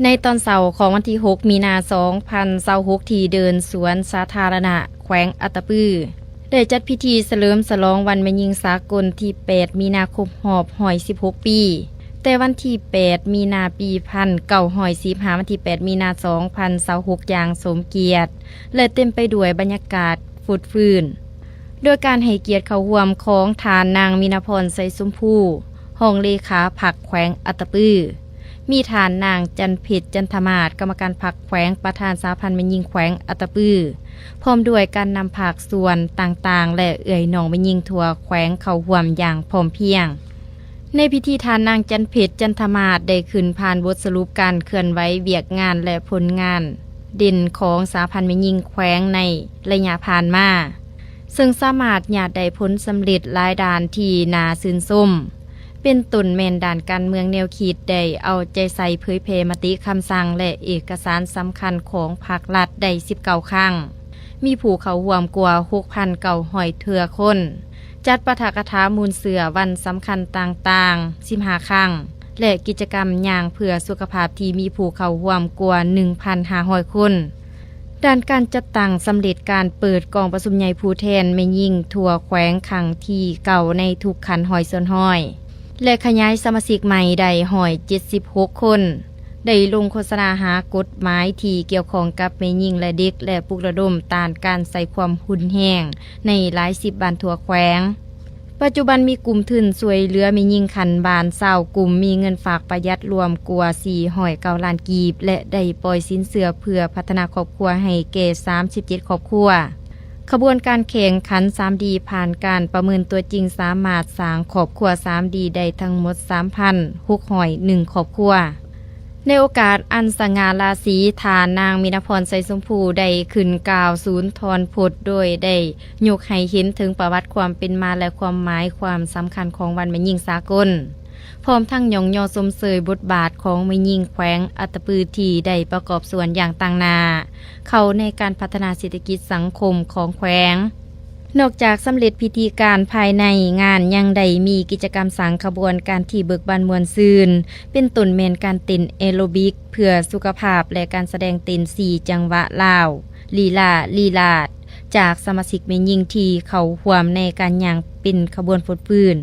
ในตอนเสาร์ของวันที่ 6 มีนาคม 2026ที่เดินสวนสาธารณะแขวงอัตตปือได้จัดพิธีเฉลิมฉลองวันแม่หญิงสากลที่ 8 มีนาคมหอบ116 ปี แต่วันที่ 8 มีนาปี1915วันที่ 8 มีนาคม 2026อย่างสมเกียรติและเต็มไปด้วยบรรยากาศฟุดฟื้นโดยการให้เกียรติเข้าร่วมของทานนางมินาพรไสสมภูห้องเลขาพรรคแขวงอัตตปือมีฐานนางจันเพชรจันทมาศกรรมการพรรคแขวงประธานสาพันธ์แม่หญิงแขวงอัตตปือพร้อมด้วยการนำภาคส่วนต่างๆและเอ่ยน้องแม่หญิงทั่วแขวงเข้าร่วมอย่างพร้อมเพรียงในพิธีทานนางจันเพชรจันทมาศได้ขึ้นผ่านบทสรุปการเคลื่อนไหวเวียกงานและผลงานเด่นของสาพันธ์แม่หญิงแขวงในระยะผ่านมาซึ่งสามารถญาติได้ผลสำเร็จหลายด้านที่น่าชื่นชมเป็นต้นแม่นด้านการเมืองแนวคิดได้เอาใจใส่เผยแพร่มติคำสั่งและเอกสารสำคัญของภาครัฐได้19ครั้งมีผู้เข้าร่วมกว่า 6,900 เทื่อคนจัดปาฐกถามูลเสือวันสำคัญต่างๆ15ครั้งและกิจกรรมย่างเพื่อสุขภาพที่มีผู้เข้าร่วมกว่า 1,500 คนด้านการจัดตั้งสำเร็จการเปิดกองประชุมใหญ่ผู้แทนแม่หญิงทั่วแขวงครั้งที่เก่าในทุกขันห้อยส่วนห้อยและขยายสมาชิกใหม่ได้176 คนได้ลงโฆษณาหากฎหมายที่เกี่ยวข้องกับแม่หญิงและเด็กและปลุกระดมต้านการใส่ความหุนแห้งในหลาย10บ้านทั่วแขวงปัจจุบันมีกลุ่มทุนช่วยเหลือแม่หญิงคันบาน20กลุ่มมีเงินฝากประหยัดรวมกว่า409ล้านกีบและได้ปล่อยสินเชื่อเพื่อพัฒนาครอบครัวให้แก่37ครอบครัวขบวนการแข่งขัน 3D ผ่านการประเมินตัวจริงสามารถสร้างครอบครัว 3D ได้ทั้งหมด 3,601 ครอบครัวในโอกาสอันสง่าราศีทานนางมินาพรไสสมภูได้ขึ้นกล่าวศูนย์ทรพจน์โดยได้ยกให้เห็นถึงประวัติความเป็นมาและความหมายความสำคัญของวันแม่หญิงสากลพร้อมทั้งยองยอสมเสยบทบาทของแม่หญิงแขวงอัตตปือที่ได้ประกอบส่วนอย่างต่างหน้าเข้าในการพัฒนาเศรษฐกิจสังคมของแขวงนอกจากสำเร็จพิธีการภายในงานยังได้มีกิจกรรมสังขบวนการที่เบิกบานมวลซืนเป็นต้นแมนการเต้นแอโรบิกเพื่อสุขภาพและการแสดงเต้น4จังหวะลาวลีลาดจากสมาชิกแม่หญิงที่เข้าร่วมในการย่างเป็นขบวนฟุดฟื้น